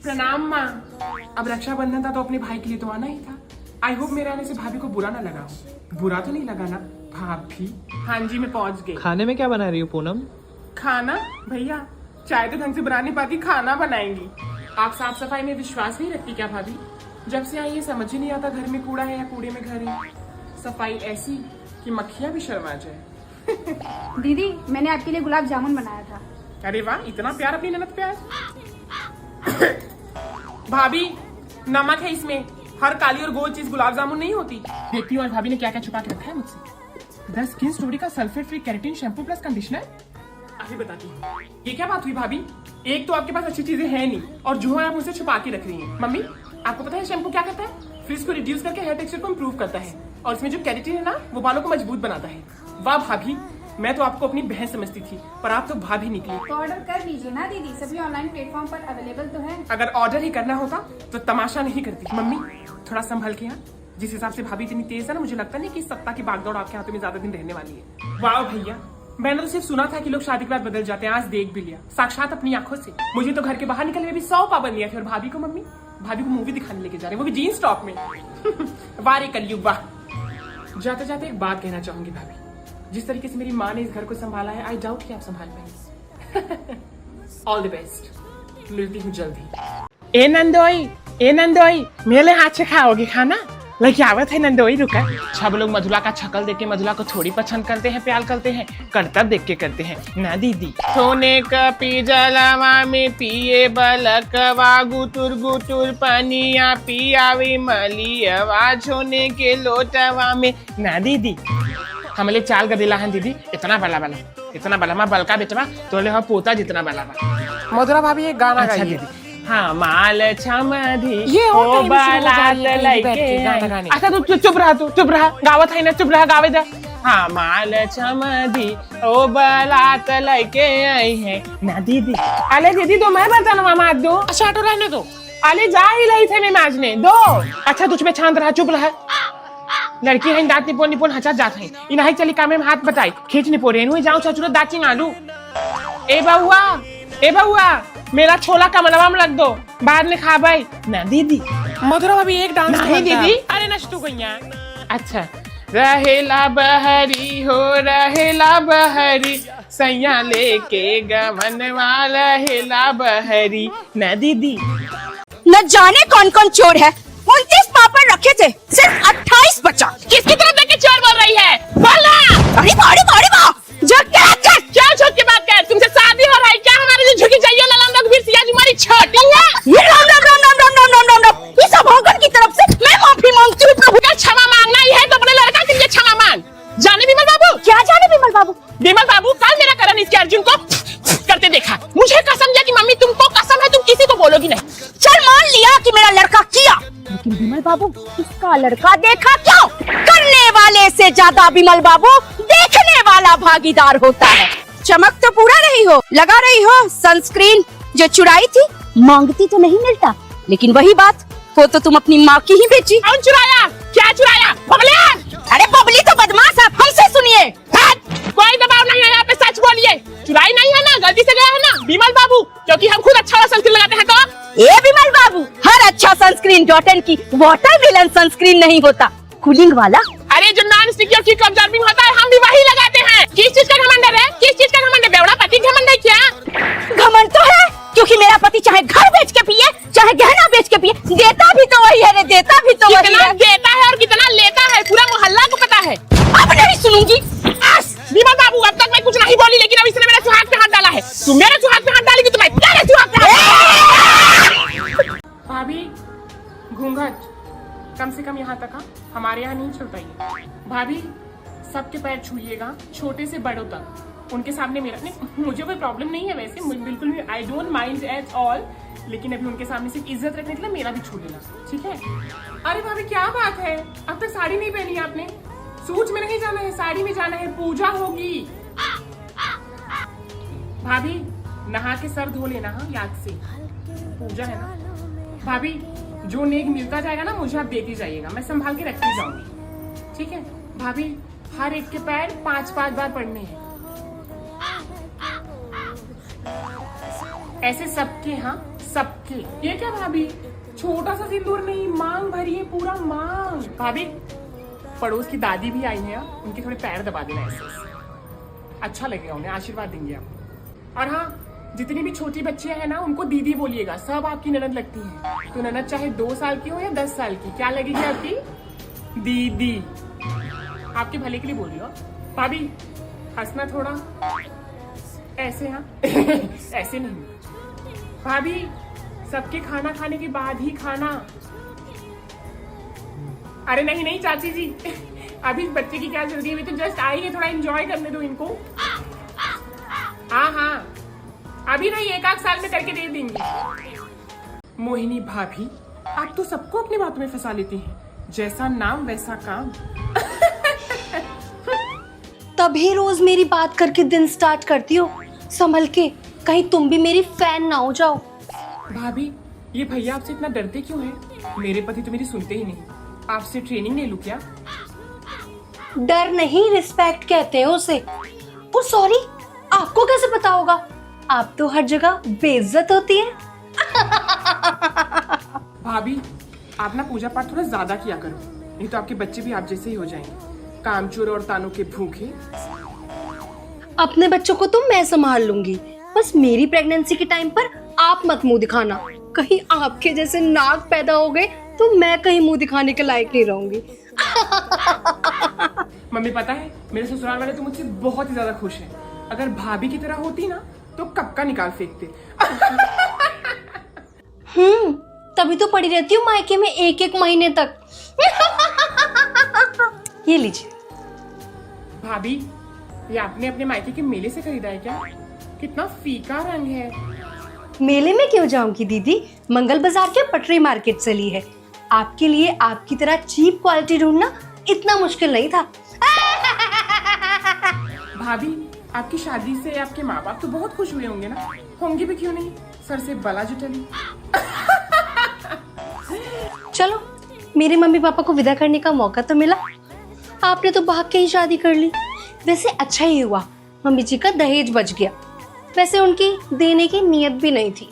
प्रणाम माँ। अब रक्षाबंधन था तो अपने भाई के लिए तो आना ही था। आई होप मेरे आने से भाभी को बुरा ना लगा हो। बुरा तो नहीं लगा ना भाभी? हाँ जी, मैं पहुँच गई। खाने में क्या बना रही हो पूनम? खाना? भैया चाय तो ढंग से बना नहीं पाती, खाना बनाएंगी। आप साफ सफाई में विश्वास नहीं रखती क्या भाभी? जब से आई ये समझ ही नहीं आता घर में कूड़ा है या कूड़े में घर है। सफाई ऐसी कि मक्खियाँ भी शर्मा जाए। दीदी मैंने आपके लिए गुलाब जामुन बनाया था। अरे वाह, इतना प्यार अपनी ननद पे आज। भाभी नमक है इसमें, हर काली और गोल चीज गुलाब जामुन नहीं होती। देखती हूँ आज भाभी ने क्या क्या छुपा के रखा है मुझसे। द स्किन स्टोरी का sulphate free keratin shampoo plus conditioner. अभी बताती हूँ ये क्या बात हुई भाभी। एक तो आपके पास अच्छी चीजें हैं नहीं और जो है आप मुझसे छुपा के रख रही हैं। मम्मी आपको पता है शैम्पू क्या करता है? फ्रिज को रिड्यूस करके हेयर टेक्सचर को इम्प्रूव करता है और इसमें जो केराटिन है ना वो बालों को मजबूत बनाता है। वाह भाभी, मैं तो आपको अपनी बहन समझती थी पर आप तो भाभी निकली। तो ऑर्डर कर लीजिए ना दीदी, सभी ऑनलाइन प्लेटफॉर्म पर अवेलेबल तो है। अगर ऑर्डर ही करना होता तो तमाशा नहीं करती। मम्मी थोड़ा संभल के यहाँ। जिस हिसाब से भाभी इतनी तेज है ना, मुझे लगता नहीं कि इस सत्ता की बागदौड़ आपके हाथों में ज्यादा दिन रहने वाली है। वाह भैया, मैंने तो सिर्फ सुना था कि लोग शादी के बाद बदल जाते हैं, आज देख भी लिया साक्षात अपनी आंखों से। मुझे तो घर के बाहर निकलने में भी 100 पाबंदियां थी और भाभी को मूवी दिखाने लेके जा रहे हैं, वो भी जीन्स टॉप में। वाह रे कलयुग वाह। जाते जाते एक बात कहना चाहूंगी भाभी, जिस तरीके से मेरी माँ ने इस घर को संभाला है, आई डाउट कि आप संभाल पाएंगे। ऑल द बेस्ट, मिलती हूँ जल्दी। ए नंदोई मेरे हाथ से खाओगे खाना? लेके आवत है नंदोई, रुका। सब लोग मधुला का छकल देख के मधुला को थोड़ी पसंद करते हैं, प्यार करते हैं, कर्तव्य देख के करते हैं ना दीदी। सोने का पिजलवा में पिए बलकवा, गुटुर गुटुर पनिया पियावी मलियवा, सोने के लोटवा में ना दीदी। हमले चाल गदेला है दीदी, इतना बला माँ बलका बेटवा तोले हो पोता जितना बला। मधुरा भाभी एक गाना गाइए। दीदी हाँ माल छमधी ओ बालात लइके। अच्छा तू चुप रहा गावत है ना, चुप रहा गावे जा। हाँ माल छमधी ओ बालात लइके आई है ना दीदी। अले दीदी तो मैं बर्तन माज दो। अच्छा तो रहने दो, अले जा ही रही थे मैं माजने दो। अच्छा तुझ में छांद रहा, चुप रहा। लड़की है दांत निपोन हचा जात है इनाही चली काम में हाथ बताई खींच निपो रेनू जाऊं चचुरा दाचिंग आलू। ए बहुआ मेरा छोला कमलवा में रख दो, बाद में खा भाई ना दीदी। मधुरा भाभी एक डांस नहीं दीदी। अरे नष्टू गैया। अच्छा रहेला बहरी हो रहेला बहरी, सैया लेके गमन वाला रहेला बहरी ना दीदी। न जाने कौन कौन चोर है, 29 पापड़ रखे थे, सिर्फ 28 बचा। किसकी तरफ देख के चोर बोल रही है? बोलना। अरे बाड़ी क्या झुक के बात कर? तुमसे शादी हो रहा है क्या? हमारे जो झुकी जाइए ललन रघुवीर सिया जी हमारी छोटी है। ये राम इस अभागन की तरफ से मैं माफी मांगती हूँ प्रभु। क्या क्षमा मांगना ही है तो अपने लड़का के लिए क्षमा मांग। जाने विमल बाबू? क्या जाने विमल बाबू कल मेरा करण इसके अर्जुन को करते देखा। मुझे कसम दिया कि मम्मी तुमको कसम है तुम किसी को बोलोगी नहीं। चल मान लिया कि मेरा लड़का किया, लेकिन विमल बाबू इसका लड़का देखा क्यों? करने वाले से ज्यादा विमल बाबू देखने वाला भागीदार होता है। चमक तो पूरा रही हो, लगा रही हो सनस्क्रीन, जो चुराई थी मांगती तो नहीं मिलता, लेकिन वही बात हो तो तुम अपनी माँ की ही बेची। कौन चुराया? क्या चुराया? बबली। अरे बबली तो बदमाश है, हमसे सुनिए। कोई दबाव नहीं है यहाँ पे, सच बोलिए। चुराई नहीं है ना, गलती से गया है ना विमल बाबू? क्योंकि हम खुद अच्छा सनस्क्रीन लगाते हैं। तो ए विमल बाबू, हर अच्छा सनस्क्रीन डॉटन की वाटरमेलन सनस्क्रीन नहीं होता, कूलिंग वाला। अरे जो नॉन स्टिक और किक ऑब्जर्विंग होता है हम भी वही लगाते हैं। किस चीज का घमंड है? किस चीज का घमंड है? बेवड़ा पति घमंड है क्या? घमंड तो है, क्योंकि मेरा पति चाहे घर बेच के पिए चाहे गहना बेच के पिए, देता भी तो वही है रे, देता भी तो वही है। देता है और कितना लेता है पूरा मोहल्ला को पता है। अब नहीं सुनूंगी। विमल बाबू अब तक मैं कुछ नहीं बोली, लेकिन अब इसने मेरे सुहाग पे हाथ डाला है। तू मेरे सुहाग पे हाथ डालेगी तो मैं तेरे सुहाग पे हाथ। भाभी घूंघट कम से कम यहाँ तक, हमारे यहाँ नहीं छुड़ता ये। भाभी सबके पैर छूइएगा, छोटे से बड़ों तक, उनके सामने मेरा नहीं। मुझे कोई प्रॉब्लम नहीं है वैसे, बिल्कुल भी I don't mind at all, लेकिन अभी उनके सामने सिर्फ इज्जत रखने के लिए मेरा भी छू लेना, ठीक है? अरे भाभी क्या बात है, अब तक साड़ी नहीं पहनी आपने? सूट में नहीं जाना है, साड़ी में जाना है, पूजा होगी। भाभी नहा के सर धो लेना, हाँ याद से, पूजा है ना। भाभी जो नेक मिलता जाएगा ना मुझे आप देती जाइएगा, मैं संभाल के रखती जाऊंगी, ठीक है? भाभी हर एक के पैर 5-5 बार पढ़ने हैं, ऐसे सबके, हाँ सबके। ये क्या भाभी, छोटा सा सिंदूर नहीं, मांग भरी है, पूरा मांग। भाभी पड़ोस की दादी भी आई है, उनके थोड़े पैर दबा देना ऐसे, अच्छा लगेगा, उन्हें आशीर्वाद देंगे आप। और हाँ, जितनी भी छोटी बच्चियां हैं ना, उनको दीदी बोलिएगा, सब आपकी ननद लगती है। तो ननद चाहे 2 साल की हो या 10 साल की, क्या लगेगी आपकी? दीदी। आपके भले के लिए बोल रही हो भाभी। हंसना थोड़ा ऐसे, हाँ ऐसे नहीं भाभी, सबके खाना खाने के बाद ही खाना। अरे नहीं नहीं चाची जी, अभी बच्चे की क्या जल्दी है, अभी तो जस्ट आई है, थोड़ा एंजॉय करने दो इनको। हाँ हाँ, अभी नहीं, 1 साल में करके दे देंगे। मोहिनी भाभी, आप तो सबको अपनी बातों में फंसा लेती हैं, जैसा नाम वैसा काम। तभी रोज मेरी बात करके दिन स्टार्ट करती हो, संभल के, कहीं तुम भी मेरी फैन ना हो जाओ। भाभी, ये भैया आपसे इतना डरते क्यों हैं? मेरे पति तो मेरी सुनते ही नहीं। आपसे ट्रेनिंग ले लूं क्या? डर नहीं, रिस्पेक्ट कहते हैं उसे। ओ सॉरी, आपको कैसे पता होगा? आप तो हर जगह बेइज्जत होती है। भाभी, आप ना पूजा पाठ थोड़ा ज्यादा किया करो, नहीं तो आपके बच्चे भी आप जैसे ही हो जाएंगे, कामचोर और तानों के भूखे। अपने बच्चों को तो मैं संभाल लूंगी, बस मेरी प्रेगनेंसी के टाइम पर आप मत मुंह दिखाना। कहीं आपके जैसे नाग पैदा हो गए तो मैं कहीं मुंह दिखाने के लायक नहीं रहूंगी। मम्मी पता है, मेरे ससुराल वाले तो मुझसे बहुत ही ज्यादा खुश हैं। अगर भाभी की तरह होती ना तो कब का निकाल फेंकते। तभी तो पड़ी रहती हूँ मायके में 1-1 महीने तक। ये लीजिए। भाभी, ये आपने अपने मायके के मेले से खरीदा है क्या? कितना फीका रंग है। मेले में क्यों जाऊंगी दीदी, मंगल बाजार के पटरी मार्केट से ली है। आपके लिए आपकी तरह चीप क्वालिटी ढूंढना इतना मुश्किल नहीं था। भाभी, आपकी शादी से आपके माँ बाप तो बहुत खुश हुए होंगे ना? होंगे भी क्यों नहीं, सर से बला जुटली। चलो, मेरे मम्मी पापा को विदा करने का मौका तो मिला। आपने तो भाग के ही शादी कर ली। वैसे अच्छा ही हुआ, मम्मी जी का दहेज बच गया। वैसे उनकी देने की नीयत भी नहीं थी।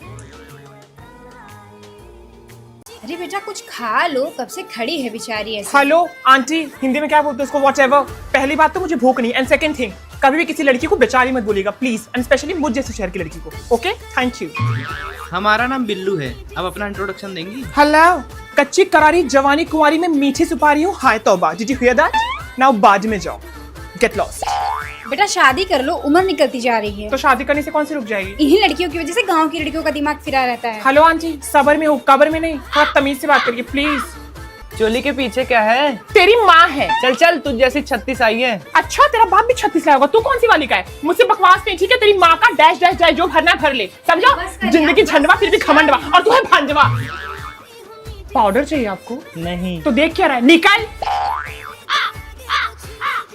अरे बेटा कुछ खा लो, कब से खड़ी है बेचारी ऐसे। हेलो आंटी, हिंदी में क्या बोलते हैं उसको? व्हाटएवर। पहली बात तो मुझे भूख नहीं, एंड सेकंड थिंग, कभी भी किसी लड़की को बेचारी मत बोलिएगा प्लीज, एंड स्पेशली मुझ जैसे शहर की लड़की को। Okay, thank you. हमारा नाम बिल्लू है, अब अपना इंट्रोडक्शन देंगी? हेलो, कच्ची करारी जवानी कुंवारी में मीठी सुपारी हूँ, हाय तौबा। Did you here that? Now बाद में जाओ, गेट लॉस्ट। बेटा शादी कर लो, उम्र निकलती जा रही है। तो शादी करने से कौन सी रुक जाएगी? इन्हीं लड़कियों की वजह से गांव की लड़कियों का दिमाग फिरा रहता है। हेलो आंटी, सबर में हो, कबर में नहीं, थोड़ा तमीज से बात करिए प्लीज। चोली के पीछे क्या है? तेरी माँ है। चल चल, तुझ जैसी 36 आई है। अच्छा, तेरा बाप भी 36 लाया होगा, तू कौन सी वाली का है? मुझसे बकवास नहीं, ठीक है? तेरी माँ का डैश डैश डैश, जो भरना भर ले, समझा? जिंदगी झंडवा फिर भी खमंडवा, और तू है भांजवा। पाउडर चाहिए आपको? नहीं। तो देख क्या रहा है, निकल।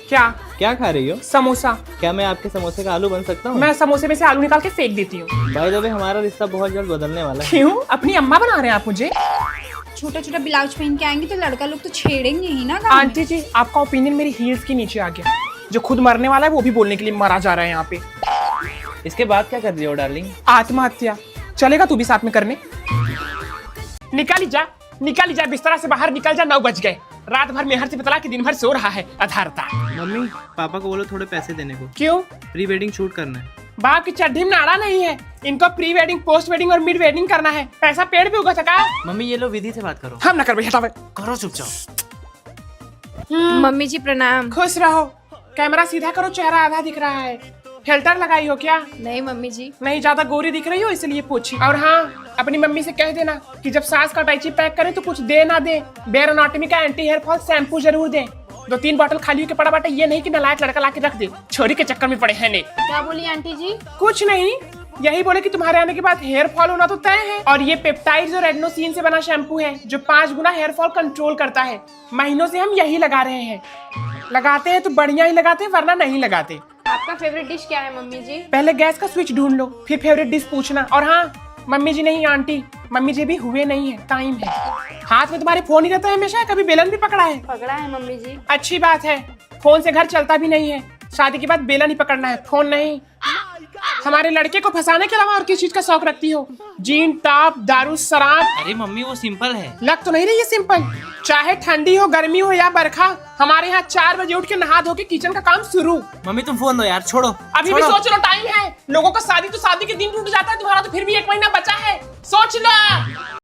क्या क्या खा रही हो? समोसा। क्या मैं आपके समोसे का आलू बन सकता हूँ? मैं समोसे में से आलू निकाल के फेंक देती हूँ। बाय द वे, हमारा रिश्ता बहुत जल्द बदलने वाला है। क्यों? अपनी अम्मा बना रहे हैं आप मुझे? छोटा छोटा ब्लाउज पहन के आएंगे तो लड़का लोग तो छेड़ेंगे ही ना गाँव में। आंटी जी, आपका ओपिनियन मेरी हील्स के नीचे आ गया। जो खुद मरने वाला है वो भी बोलने के लिए मरा जा रहा है यहाँ पे। इसके बाद क्या कर रही हो डार्लिंग? आत्महत्या। चलेगा तू भी साथ में करने? निकाली जा, निकाली जा, बिस्तरा से बाहर निकल जा। 9 बज गए, रात भर मेहर से बतला के दिन भर सो रहा है, अधारता। मम्मी पापा को बोलो थोड़े पैसे देने को। क्यों? प्री वेडिंग शूट करना है। बाप की चड्ढी में नाड़ा नहीं है, इनको प्री वेडिंग, पोस्ट वेडिंग और मिड वेडिंग करना है। पैसा पेड़ पे उगा सका। मम्मी ये लो, विधि से बात करो। हम ना कर भाई, हटावे। करो चुपचाप। मम्मी जी प्रणाम। खुश रहो। कैमरा सीधा करो, चेहरा आधा दिख रहा है। फिल्टर लगाई हो क्या? नहीं मम्मी जी। नहीं, ज्यादा गोरी दिख रही हो इसलिए पूछी। और हाँ, अपनी मम्मी से कह देना कि जब सास का टाइची पैक करे तो कुछ दे ना दे, बेयर एनाटॉमी का एंटी हेयर फॉल शैम्पू जरूर दे। 2-3 बॉटल खाली के पड़ा बाटे, ये नहीं कि नालायक लड़का लाके रख दे, छोरी के चक्कर में पड़े हैं। नहीं क्या बोली आंटी जी? कुछ नहीं, यही बोले कि तुम्हारे आने के बाद हेयर फॉल होना तो तय है। और ये पेप्टाइड्स और एडनोसिन से बना शैम्पू है जो 5 गुना हेयर फॉल कंट्रोल करता है। महीनों से हम यही लगा रहे हैं। लगाते हैं तो बढ़िया ही लगाते हैं, वरना नहीं लगाते। आपका फेवरेट डिश क्या है मम्मी जी? पहले गैस का स्विच ढूंढ लो, फिर फेवरेट डिश पूछना। और हाँ, मम्मी जी नहीं आंटी, मम्मी जी भी हुए नहीं है, टाइम है। हाथ में तुम्हारे फोन ही रहता है हमेशा, कभी बेलन भी पकड़ा है? पकड़ा है मम्मी जी। अच्छी बात है, फोन से घर चलता भी नहीं है। शादी के बाद बेलन ही पकड़ना है, फोन नहीं। हमारे लड़के को फंसाने के अलावा और किस चीज का शौक रखती हो? जीन टॉप, दारू, शराब। अरे मम्मी वो सिंपल है। लग तो नहीं रही है सिंपल। चाहे ठंडी हो, गर्मी हो या बरखा, हमारे यहाँ 4 बजे उठ के नहा धो के किचन का काम शुरू। मम्मी तुम फोन दो यार, छोड़ो। अभी भी सोच लो, टाइम है। लोगों का शादी तो शादी के दिन टूट जाता है, तुम्हारा तो फिर भी 1 महीना बचा है। सोच लो।